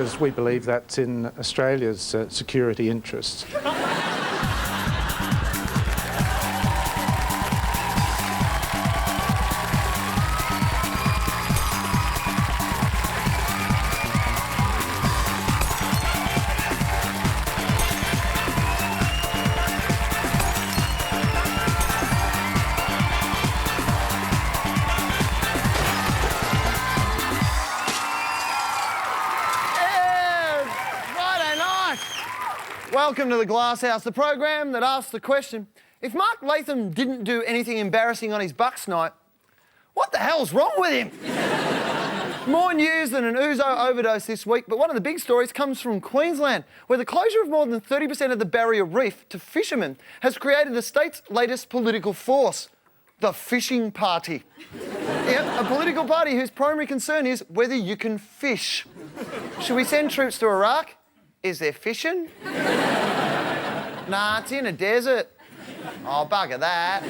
Because we believe that's in Australia's security interests. Welcome to the Glass House, the program that asks the question, if Mark Latham didn't do anything embarrassing on his Bucks night, what the hell's wrong with him? More news than an ouzo overdose this week, but one of the big stories comes from Queensland, where the closure of more than 30% of the barrier reef to fishermen has created the state's latest political force, the fishing party. Yep, a political party whose primary concern is whether you can fish. Should we send troops to Iraq? Is there fishing? Nah, it's in a desert. Oh, bugger that.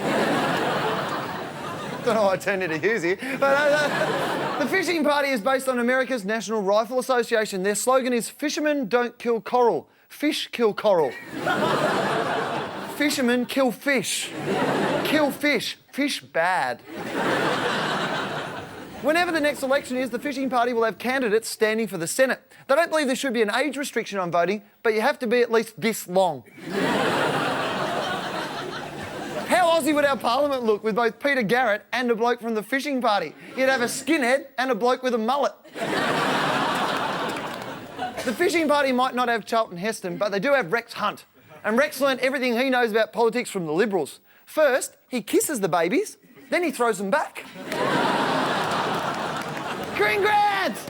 Don't know why I turned into Hughes here. But the fishing party is based on America's National Rifle Association. Their slogan is, fishermen don't kill coral, fish kill coral. Fishermen kill fish. Kill fish. Fish bad. Whenever the next election is, the fishing party will have candidates standing for the Senate. They don't believe there should be an age restriction on voting, but you have to be at least this long. How Aussie would our parliament look with both Peter Garrett and a bloke from the fishing party? You'd have a skinhead and a bloke with a mullet. The fishing party might not have Charlton Heston, but they do have Rex Hunt. And Rex learned everything he knows about politics from the Liberals. First, he kisses the babies, then he throws them back. Congrats!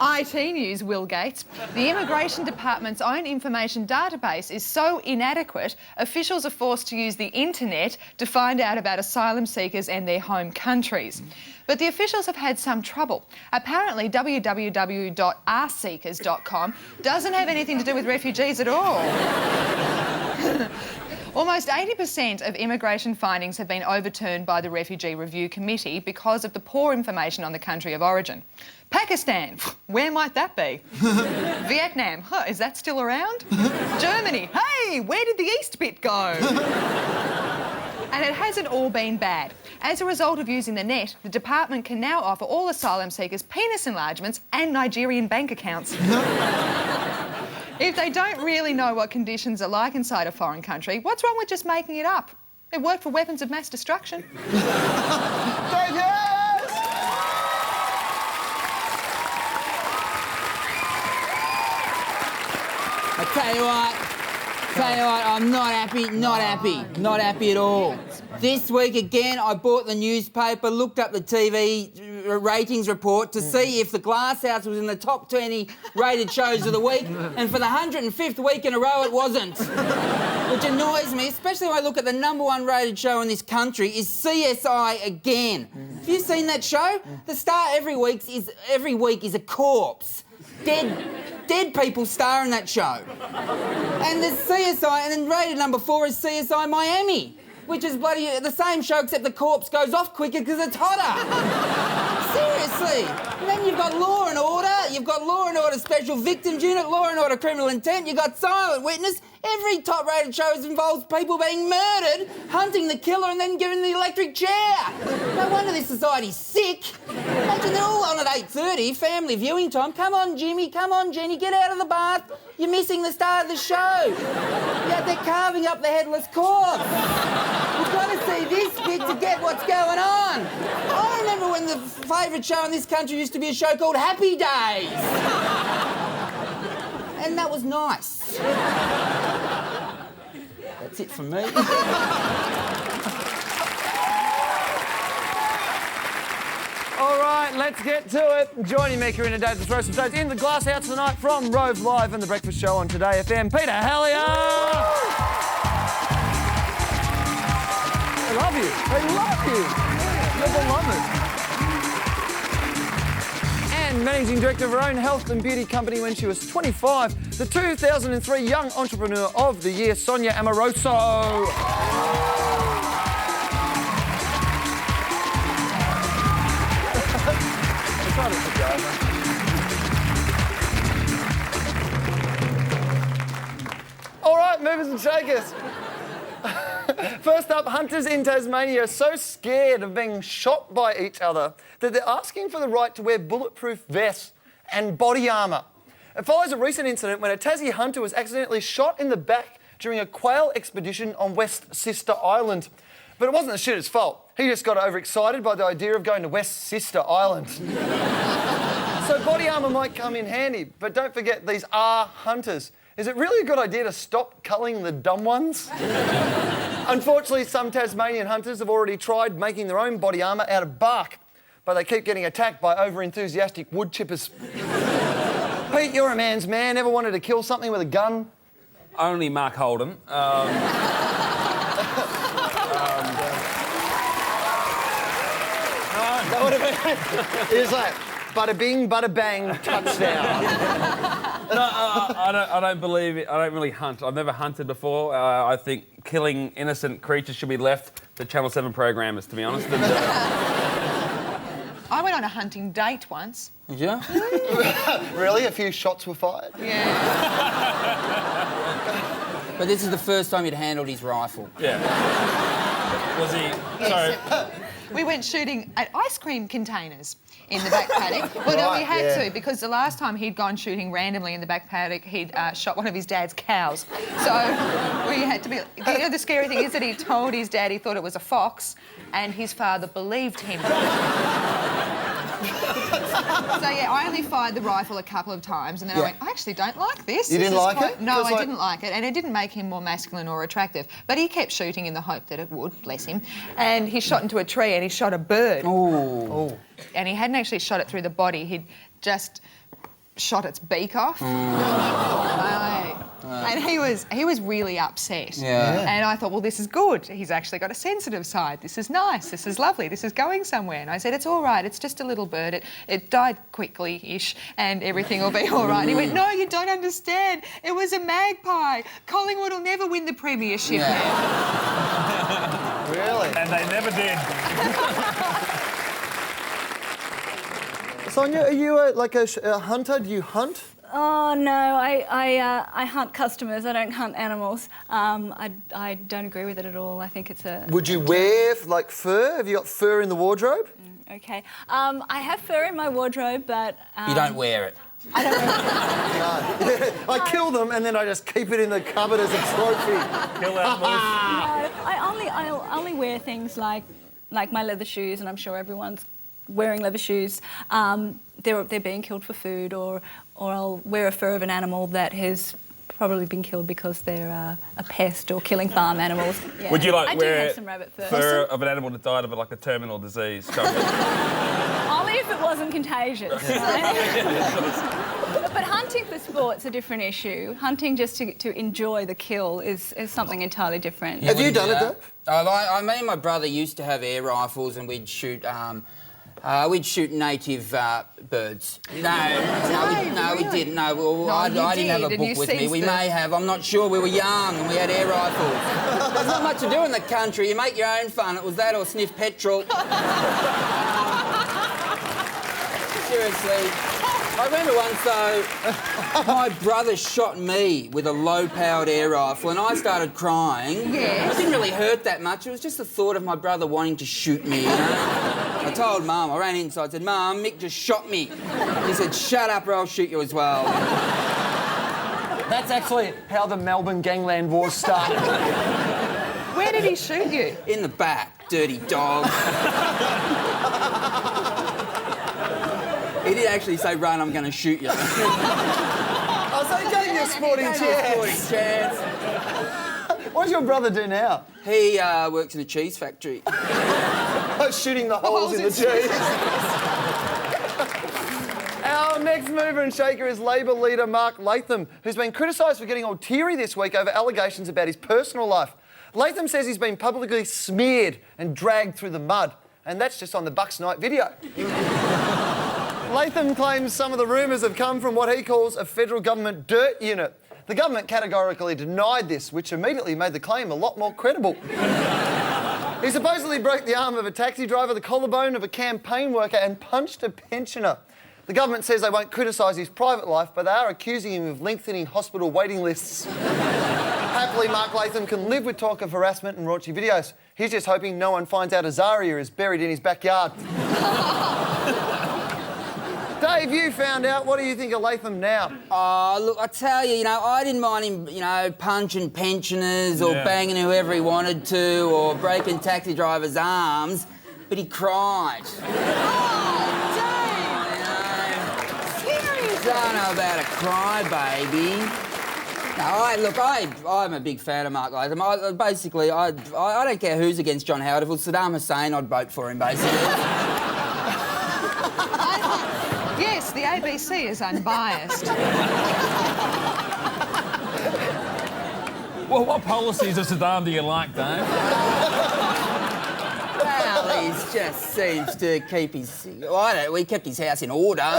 Hi. IT News, Will Gates. The Immigration Department's own information database is so inadequate, officials are forced to use the internet to find out about asylum seekers and their home countries. But the officials have had some trouble. Apparently, www.rseekers.com doesn't have anything to do with refugees at all. Almost 80% of immigration findings have been overturned by the Refugee Review Committee because of the poor information on the country of origin. Pakistan, where might that be? Vietnam, is that still around? Germany, hey, where did the east bit go? And it hasn't all been bad. As a result of using the net, the department can now offer all asylum seekers penis enlargements and Nigerian bank accounts. If they don't really know what conditions are like inside a foreign country, what's wrong with just making it up? It worked for weapons of mass destruction. Thank you! I tell you what, I'm not happy at all. This week again, I bought the newspaper, looked up the TV ratings report to see if the Glass House was in the top 20 rated shows of the week, and for the 105th week in a row it wasn't. Which annoys me, especially when I look at the #1 rated show in this country is CSI again. Have you seen that show? The star every week is a corpse. Dead people star in that show. And there's CSI, and then rated #4 is CSI Miami, which is bloody the same show except the corpse goes off quicker because it's hotter. Seriously. And then you've got Law and Order, Special Victims Unit, Law and Order Criminal Intent, you've got Silent Witness. Every top-rated show involves people being murdered, hunting the killer and then giving the electric chair. No wonder this society's sick. Imagine they're all on at 8:30, family viewing time. Come on, Jimmy, come on, Jenny, get out of the bath. You're missing the start of the show. Yeah, they're carving up the headless corpse. You've got to see this bit to get what's going on. I remember when the favourite show in this country used to be a show called Happy Days. And that was nice. That's it from me. All right, let's get to it. Joining me, Karina Day, the Throw Some Stones in the Glass House tonight from Rove Live and The Breakfast Show on Today FM, Peter Helliar. They love you. They love you. You're beloved. And Managing Director of her own health and beauty company when she was 25, the 2003 Young Entrepreneur of the Year, Sonia Amaroso. shakers. First up, hunters in Tasmania are so scared of being shot by each other that they're asking for the right to wear bulletproof vests and body armour. It follows a recent incident when a Tassie hunter was accidentally shot in the back during a quail expedition on West Sister Island. But it wasn't the shooter's fault. He just got overexcited by the idea of going to West Sister Island. So body armour might come in handy, but don't forget these are hunters. Is it really a good idea to stop culling the dumb ones? Unfortunately, some Tasmanian hunters have already tried making their own body armour out of bark, but they keep getting attacked by over-enthusiastic wood chippers. Pete, you're a man's man. Ever wanted to kill something with a gun? Only Mark Holden. That would have been... It was like, bada bing, bada bang, touchdown. No, I don't believe it. I don't really hunt. I've never hunted before. I think killing innocent creatures should be left to Channel 7 programmers, to be honest. And, I went on a hunting date once. Did you? Really? A few shots were fired? Yeah. But this is the first time he'd handled his rifle. yeah. Was he? Sorry. We went shooting at ice cream containers in the back paddock. Well, no, we had to, because the last time he'd gone shooting randomly in the back paddock, he'd shot one of his dad's cows. So we had to be... You know, the scary thing is that he told his dad he thought it was a fox, and his father believed him. So, yeah, I only fired the rifle a couple of times, and then I went, I actually don't like this. You didn't like it? No, I didn't like it, and it didn't make him more masculine or attractive. But he kept shooting in the hope that it would, bless him. And he shot into a tree and he shot a bird. Ooh. And he hadn't actually shot it through the body, he'd just shot its beak off. And he was really upset. Yeah. And I thought, well, this is good. He's actually got a sensitive side. This is nice. This is lovely. This is going somewhere. And I said, it's all right. It's just a little bird. It died quickly-ish, and everything will be all right. And he went, no, you don't understand. It was a magpie. Collingwood will never win the premiership now. Really? And they never did. Sonia, are you a hunter? Do you hunt? Oh no, I hunt customers. I don't hunt animals. I don't agree with it at all. I think it's a... Would you wear like fur? Have you got fur in the wardrobe? Okay. I have fur in my wardrobe, but... You don't wear it. I don't wear it. I kill them and then I just keep it in the cupboard as a trophy. Kill that moose. No, I only wear things like my leather shoes, and I'm sure everyone's wearing leather shoes. They're being killed for food, or I'll wear a fur of an animal that has probably been killed because they're a pest or killing farm animals. Yeah. Would you I do wear have some rabbit fur. fur of an animal that died of a terminal disease? Only if it wasn't contagious. Right? But hunting for sport's a different issue. Hunting just to enjoy the kill is something entirely different. Have you done it though? Me and my brother used to have air rifles, and we'd shoot native birds. No, we didn't. No, well, I didn't have a book with me. We may have. I'm not sure. We were young and we had air rifles. There's not much to do in the country. You make your own fun. It was that or sniff petrol. Seriously. I remember once, though, my brother shot me with a low-powered air rifle and I started crying. Yes. It didn't really hurt that much. It was just the thought of my brother wanting to shoot me, you know? I told Mum, I ran inside, I said, Mum, Mick just shot me. He said, shut up or I'll shoot you as well. That's actually how the Melbourne Gangland Wars started. Where did he shoot you? In the back, dirty dog. He did actually say, run, I'm going to shoot you. Oh, so he gave you a sporting chance. What does your brother do now? He works in a cheese factory. Shooting the holes in the cheese. Our next mover and shaker is Labor leader Mark Latham, who's been criticised for getting all teary this week over allegations about his personal life. Latham says he's been publicly smeared and dragged through the mud, and that's just on the Bucks night video. Latham claims some of the rumours have come from what he calls a federal government dirt unit. The government categorically denied this, which immediately made the claim a lot more credible. He supposedly broke the arm of a taxi driver, the collarbone of a campaign worker and punched a pensioner. The government says they won't criticise his private life, but they are accusing him of lengthening hospital waiting lists. Happily, Mark Latham can live with talk of harassment and raunchy videos. He's just hoping no one finds out Azaria is buried in his backyard. Dave, you found out. What do you think of Latham now? Oh, look, I tell you, I didn't mind him, punching pensioners or banging whoever he wanted to or breaking taxi drivers' arms, but he cried. Oh, Dave! Seriously? I don't know about a cry, baby. No, I'm a big fan of Mark Latham. I don't care who's against John Howard. If it was Saddam Hussein, I'd vote for him, basically. Yes, the ABC is unbiased. Well, what policies of Saddam do you like, Dave? Well, he just seems to keep his... we kept his house in order.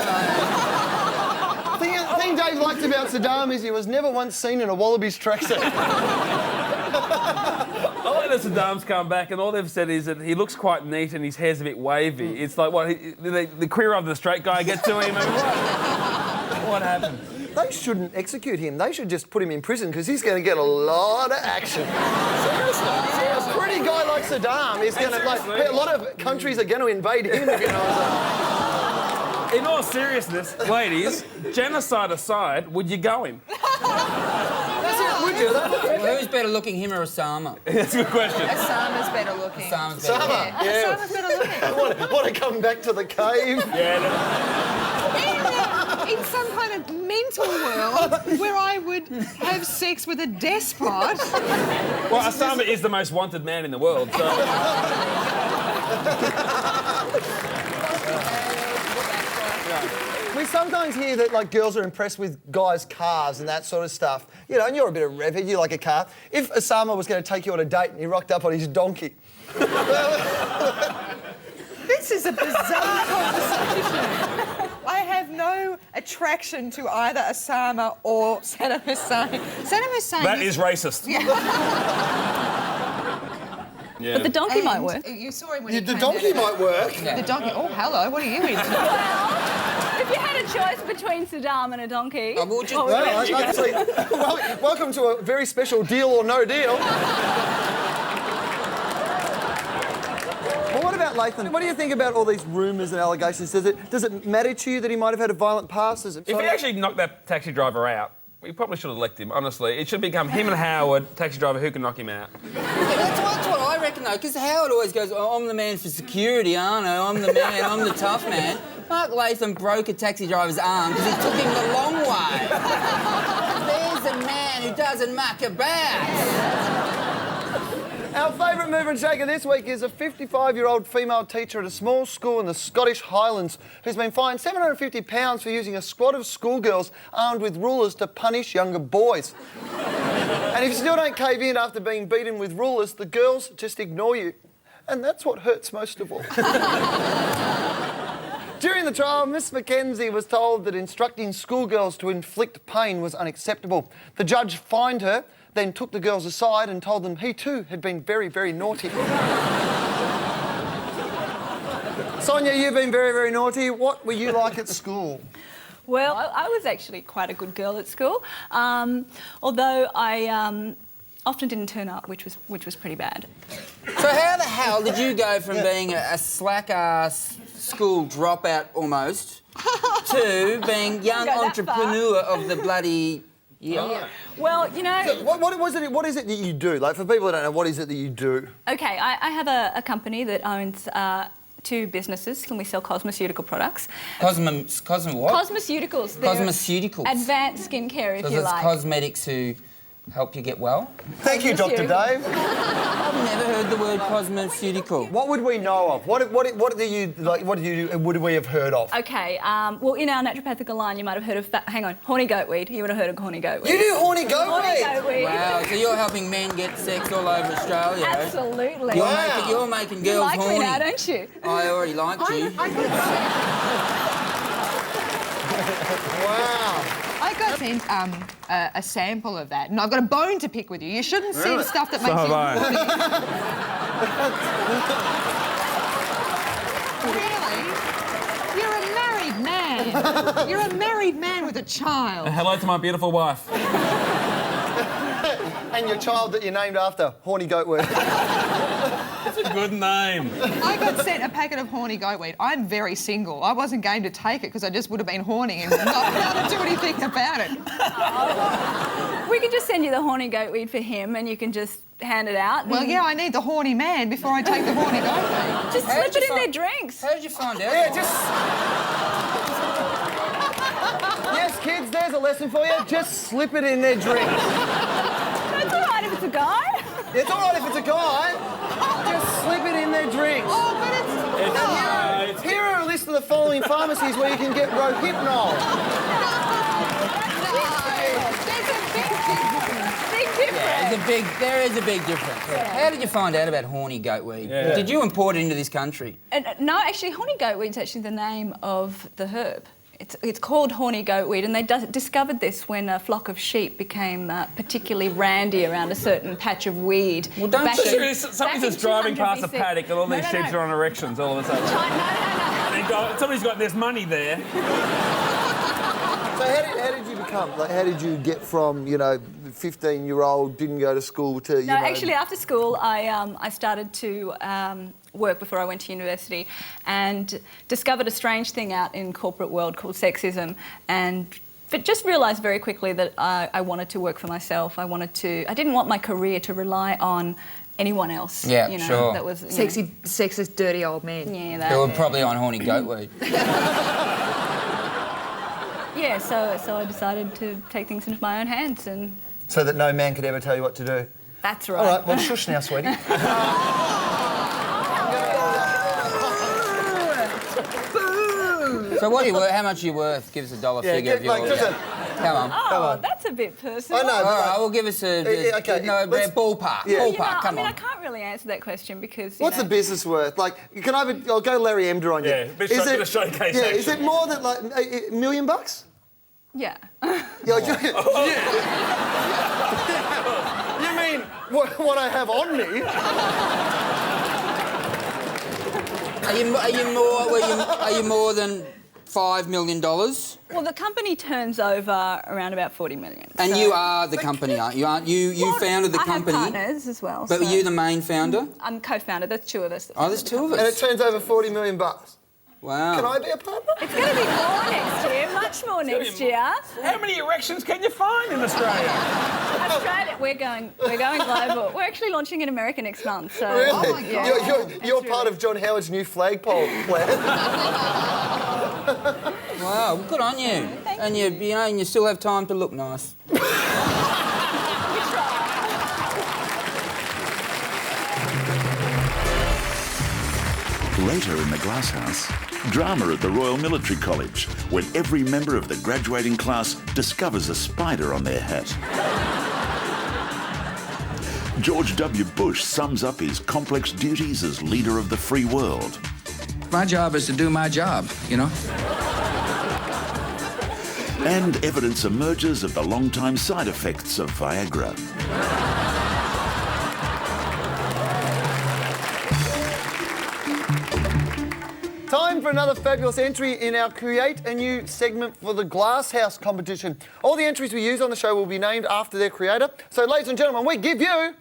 The thing Dave liked about Saddam is he was never once seen in a Wallabies tracksuit. I like that Saddam's come back and all they've said is that he looks quite neat and his hair's a bit wavy. It's like, what, the queer of the straight guy get to him? What happened? They shouldn't execute him. They should just put him in prison because he's going to get a lot of action. Seriously. A pretty guy like Saddam is going to... a lot of countries are going to invade him, if you know what I'm saying. In all seriousness, ladies, genocide aside, would you go him? That's it, would you? Well, who's better looking, him or Osama? That's a good question. Osama's better looking. Osama's better looking. Yeah. Osama's better looking. Want to come back to the cave? In some kind of mental world where I would have sex with a despot. Well, Osama is the most wanted man in the world, so... We sometimes hear that girls are impressed with guys' cars and that sort of stuff. And you're a bit of a revhead, you like a car. If Osama was going to take you on a date and he rocked up on his donkey... This is a bizarre conversation. I have no attraction to either Osama or Saddam Hussein. Saddam Hussein... That is racist. Yeah. Yeah. But the donkey might work. You saw him when he The came donkey out of might work. The donkey... Oh, hello, what are you into? If you had a choice between Saddam and a donkey... I will just... what would you go? Welcome to a very special Deal or No Deal. Well, what about Latham? What do you think about all these rumours and allegations? Does it matter to you that he might have had a violent past? If he actually knocked that taxi driver out, we probably should elect him, honestly. It should become him and Howard, taxi driver, who can knock him out. That's what I reckon, though, because Howard always goes, I'm the man for security, aren't I? I'm the man, I'm the tough man. Mark Latham broke a taxi driver's arm because he took him the long way. There's a man who doesn't muck about. Our favourite mover and shaker this week is a 55-year-old female teacher at a small school in the Scottish Highlands who's been fined £750 for using a squad of schoolgirls armed with rulers to punish younger boys. And if you still don't cave in after being beaten with rulers, the girls just ignore you. And that's what hurts most of all. During the trial, Miss Mackenzie was told that instructing schoolgirls to inflict pain was unacceptable. The judge fined her, then took the girls aside and told them he too had been very, very naughty. Sonia, you've been very, very naughty. What were you like at school? Well, I was actually quite a good girl at school, although I often didn't turn up, which was pretty bad. So how the hell did you go from being a slack-ass school dropout almost to being young entrepreneur of the bloody... Yeah. Well, What is it that you do? For people who don't know, what is it that you do? Okay, I have a company that owns 2 businesses, and we sell cosmeceutical products. What? Cosmeceuticals. They're Cosmeceuticals. Advanced skincare, if So you it's like. cosmetics who help you get well? Thank you, Dr. Dave. I've never heard the word cosmeceutical. What would we know of? What do you like? What do you? Would we have heard of? Okay, well, in our naturopathic line, you might have heard of... hang on, horny goatweed. You would have heard of horny goatweed. You do horny Horny goatweed. goatweed. Wow, so you're helping men get sex all over Australia, eh? Absolutely. You're making girls You like horny. me now, don't you? I already liked you. Wow. I got sent a sample of that, and I've got a bone to pick with you. You shouldn't send stuff that makes So you... have Really? You're a married man. You're a married man with a child. Hello to my beautiful wife. And your child that you named after, Horny Goatweed. That's a good name. I got sent a packet of horny goatweed. I'm very single. I wasn't game to take it because I just would have been horny and not been able to do anything about it. We can just send you the horny goatweed for him and you can just hand it out. Well, yeah, I need the horny man before I take the horny goatweed. Just slip it in their drinks. How did you find out? Yeah, just... Yes, kids, there's a lesson for you. Just slip it in their drink. That's all right if it's a guy. It's all right if it's a guy. Just slip it in their drinks. Oh, but it's... Here are a list of the following pharmacies where you can get Rohypnol. There is a big difference. How did you find out about horny goatweed? Yeah. Did you import it into this country? No, actually, horny goatweed is actually the name of the herb. It's called horny goatweed, and they discovered this when a flock of sheep became particularly randy around a certain patch of weed. Well, don't back you- in- Somebody's back in just driving 200 past a BC. paddock and all these sheep are on erections all of a sudden. No. And somebody's got this money there. So how did you become? Like, how did you get from, 15-year-old, didn't go to school to, No, actually, after school, I started to work before I went to university and discovered a strange thing out in corporate world called sexism, but just realised very quickly that I wanted to work for myself. I didn't want my career to rely on anyone else. Yeah, sure. That was Sexy, sexist, dirty old man. Yeah, They were probably on horny goatweed. Yeah, so I decided to take things into my own hands, and So that no man could ever tell you what to do. that's right. All right, well, shush now, sweetie. So what are you worth? How much are you worth? Give us a dollar Yeah, figure of like, yours. just a... Come on. Oh, that's a bit personal. I know, All but right, well, give us a okay, no, let's- ballpark. Yeah. Ballpark, come I on. can't really answer that question because What's the business worth? Like, I'll go Larry Emder on you. Yeah, bit of showcase Yeah, action. is it more than like $1 million? Yeah. Yeah, You mean what I have on me? Are you more than $5 million? Well, the company turns over around about 40 million. And so- you are the company, aren't you? You Well, founded the company. I have partners as well. But so were you the main founder? I'm co-founder. There's two of us. Oh, there's two of And it us. turns over $40 million. Wow. Can I be a partner? It's going to be more next year, much more next year. How many erections can you find in Australia? Australia, we're going global. We're actually launching in America next month. So. Really? Oh, my God. You're part of John Howard's new flagpole plan. Wow, good on you. And you still have time to look nice. Later in the glasshouse, drama at the Royal Military College, when every member of the graduating class discovers a spider on their hat. George W. Bush sums up his complex duties as leader of the free world. My job is to do my job, And evidence emerges of the long-time side effects of Viagra. Time for another fabulous entry in our Create a New segment for the Glasshouse competition. All the entries we use on the show will be named after their creator. So, ladies and gentlemen, we give you...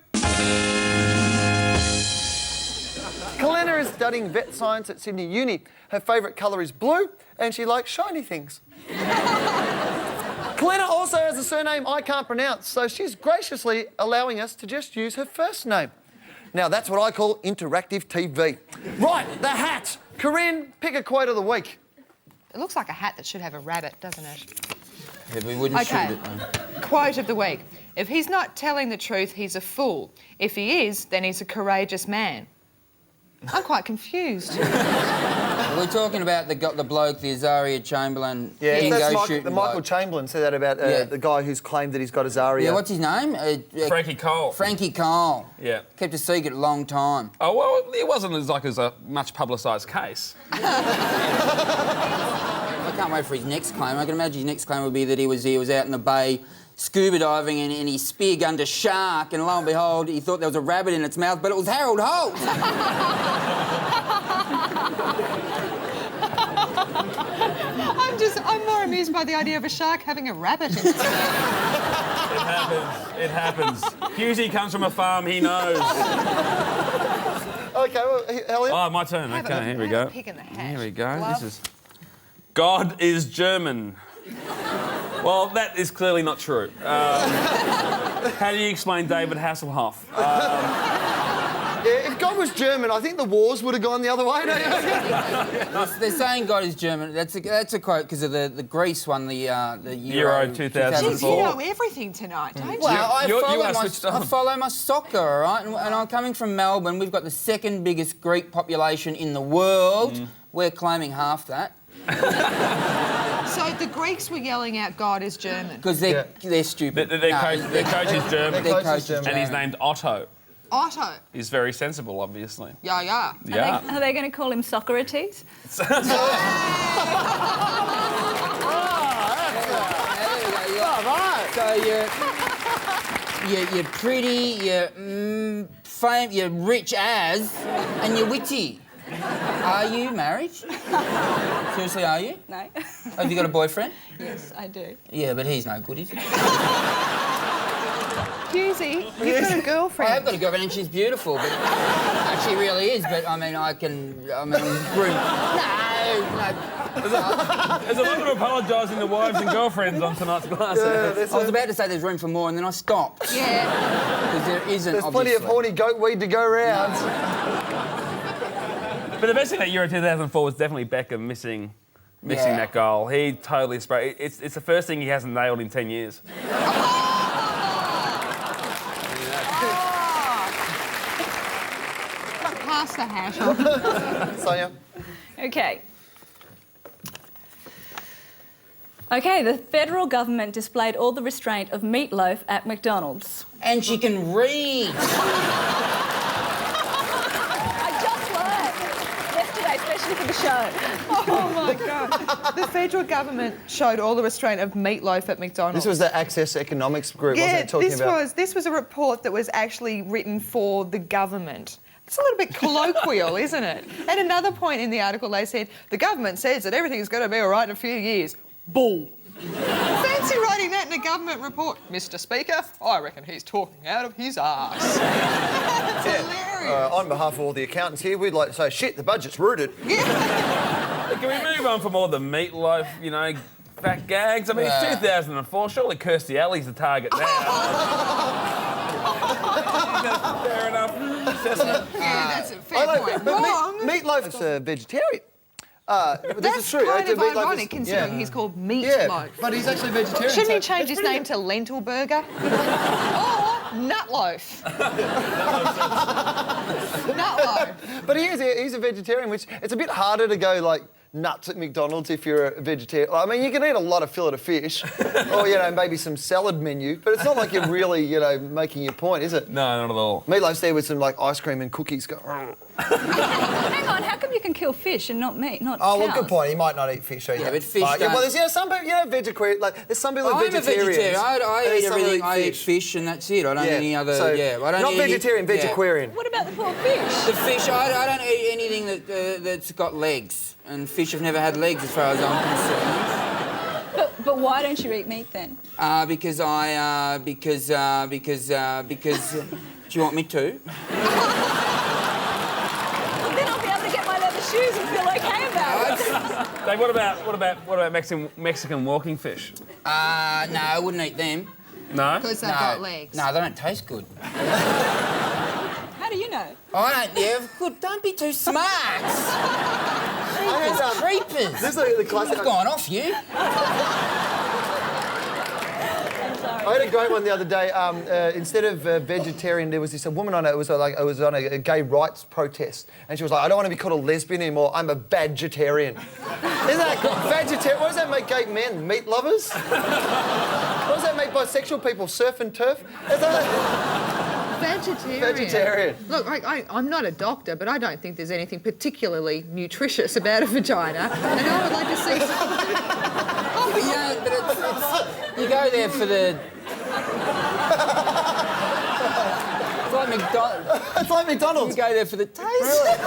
Kalena is studying vet science at Sydney Uni. Her favourite colour is blue and she likes shiny things. Kalena also has a surname I can't pronounce, so she's graciously allowing us to just use her first name. Now, that's what I call interactive TV. Right, the hat. Corinne, pick a quote of the week. It looks like a hat that should have a rabbit, doesn't it? Yeah, we wouldn't Okay. shoot it. Quote of the week. If he's not telling the truth, he's a fool. If he is, then he's a courageous man. I'm quite confused. We're talking about the bloke, the Azaria Chamberlain. Yeah, dingo that's shooting the Michael bloke. Chamberlain said that about Yeah. the guy who's claimed that he's got Azaria. Yeah, what's his name? Frankie Cole. Frankie Cole. Yeah. Kept a secret a long time. Oh, well, it wasn't as a much publicised case. I can't wait for his next claim. I can imagine his next claim would be that he was out in the bay scuba diving and he spear gunned a shark, and lo and behold, he thought there was a rabbit in its mouth, but it was Harold Holt. I'm more amused by the idea of a shark having a rabbit in it. It happens. Husey comes from a farm, he knows. Okay, well, Helliar. Oh, my turn. Okay, here we go. Pick in the hat. Here we go. Glove. This is... God is German. Well, that is clearly not true. How do you explain David Hasselhoff? Yeah, if God was German, I think the wars would have gone the other way, don't you? They're saying God is German. That's a quote because of the Greece won the Euro 2004. Jeez, you know everything tonight, don't you? Well, You are I switched on. follow my soccer, all right? And I'm coming from Melbourne. We've got the second biggest Greek population in the world. We're claiming half that. So the Greeks were yelling out God is German. Because they're stupid. Their coach is German. Their coach is German. And he's named Otto. Otto. He's very sensible, obviously. Yeah. Yeah. Are they going to call him Socrates? So you're pretty, you're rich as, and you're witty. Are you married? Seriously, are you? No. Have you got a boyfriend? Yes, I do. Yeah, but he's no good, is he? Husey, you've got a girlfriend. I have got a girlfriend and she's beautiful, but she really is. But I mean, room. No. There's a lot of apologising to wives and girlfriends on tonight's Glass House. I was about to say there's room for more, and then I stopped. Yeah. Because there isn't. There's plenty of horny goat weed to go around. But the best thing that Euro 2004 was definitely Beckham missing that goal. He totally sprayed. It's the first thing he hasn't nailed in 10 years. Pass the hat on. Sonia. Okay. Okay, the federal government displayed all the restraint of meatloaf at McDonald's. And she can read. I just learned yesterday, especially for the show. Oh my God. The federal government showed all the restraint of meatloaf at McDonald's. This was the Access Economics group, wasn't it, talking about? This was a report that was actually written for the government. It's a little bit colloquial, isn't it? At another point in the article, they said, the government says that everything's going to be all right in a few years. Bull. Fancy writing that in a government report. Mr. Speaker, I reckon he's talking out of his arse. That's hilarious. On behalf of all the accountants here, we'd like to say, shit, the budget's rooted. Can we move on from all the meatloaf, fat gags? I mean, it's 2004. Surely Kirstie Alley's the target now. Fair enough. Yeah, that's a fair point. But Wrong. Meatloaf's a vegetarian. This That's is true. kind of Meatloaf ironic, is- considering he's called Meatloaf. Yeah, but he's actually vegetarian. Shouldn't he so change his that's pretty name to Lentil Burger? Or Nutloaf? Nutloaf. But he's a vegetarian, which it's a bit harder to go like nuts at McDonald's if you're a vegetarian. I mean, you can eat a lot of fillet of fish, or maybe some salad menu, but it's not like you're really making your point, is it? No, not at all. Meatloaf's there with some like ice cream and cookies. Go. Hang on, how come you can kill fish and not meat, not Oh, well, cows? good point. He might not eat fish either. Yeah, but fish well, don't- there's some people, vegetarian. Like there's some people who are I'm a vegetarians. vegetarian. I and eat some who everything. I eat fish and that's it. I don't eat any other. So, I don't not eat vegetarian, vegetarian. What about the poor fish? The fish. I don't eat anything that's got legs. And fish have never had legs, as far as I'm concerned. But why don't you eat meat then? Because do you want me to? Then I'll be able to get my leather shoes and feel okay about it. Dave, what about Mexican walking fish? No, I wouldn't eat them. No? Because they've got legs. No, they don't taste good. How do you know? I don't. Yeah, good. Don't be too smart. Creepers. This is the classic. I've gone off you. I had a great one the other day. Instead of vegetarian, there was this woman on it. It was on a gay rights protest, and she was like, "I don't want to be called a lesbian anymore. I'm a badgetarian." Isn't that good? Vegetarian? What does that make gay men? Meat lovers? What does that make bisexual people? Surf and turf? Vegetarian. Look, I'm not a doctor, but I don't think there's anything particularly nutritious about a vagina, and I would like to see. But you go there for the. It's like McDonald's. It's like McDonald's. You go there for the taste. Really?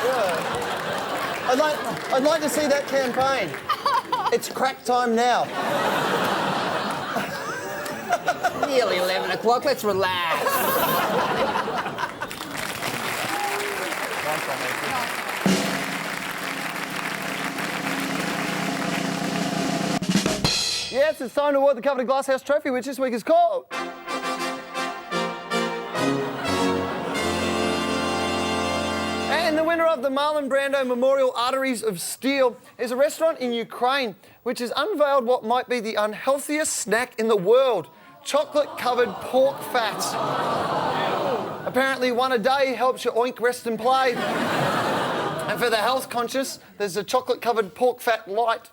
Yeah. I'd like to see that campaign. It's crack time now. nearly 11 o'clock. Let's relax. Yes, it's time to award the Coveted Glasshouse Trophy, which this week is called... And the winner of the Marlon Brando Memorial Arteries of Steel is a restaurant in Ukraine which has unveiled what might be the unhealthiest snack in the world, chocolate-covered pork fat. Apparently, one a day helps you oink, rest and play. And for the health conscious, there's a chocolate-covered pork fat light.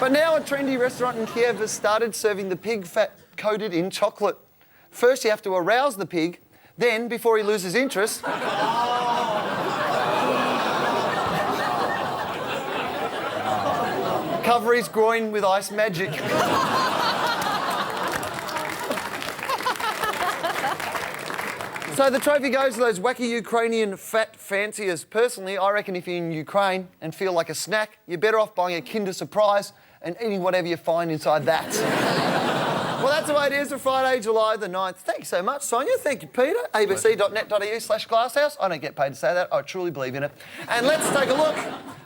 But now a trendy restaurant in Kiev has started serving the pig fat coated in chocolate. First you have to arouse the pig, then, before he loses interest, cover his groin with ice magic. So the trophy goes to those wacky Ukrainian fat fanciers. Personally, I reckon if you're in Ukraine and feel like a snack, you're better off buying a Kinder Surprise and eating whatever you find inside that. Well, that's the way it is for Friday, July the 9th. Thanks so much, Sonia. Thank you, Peter. abc.net.au/glasshouse. I don't get paid to say that. I truly believe in it. And let's take a look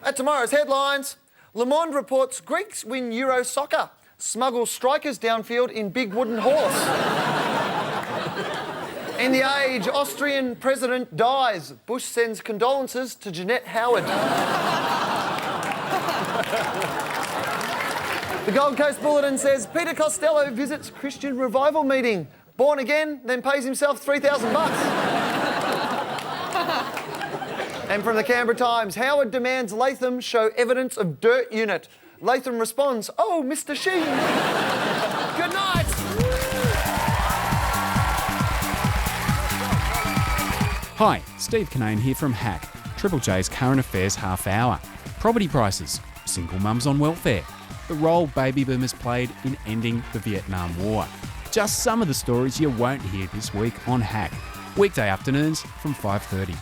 at tomorrow's headlines. Le Monde reports Greeks win Euro soccer. Smuggle strikers downfield in big wooden horse. In The Age, Austrian president dies. Bush sends condolences to Jeanette Howard. The Gold Coast Bulletin says Peter Costello visits Christian revival meeting. Born again, then pays himself $3,000. And from the Canberra Times, Howard demands Latham show evidence of dirt unit. Latham responds, "Oh, Mr. Sheen." Good night. Hi, Steve Kinane here from Hack, Triple J's current affairs half hour. Property prices, single mums on welfare, the role baby boomers played in ending the Vietnam War. Just some of the stories you won't hear this week on Hack. Weekday afternoons from 5:30.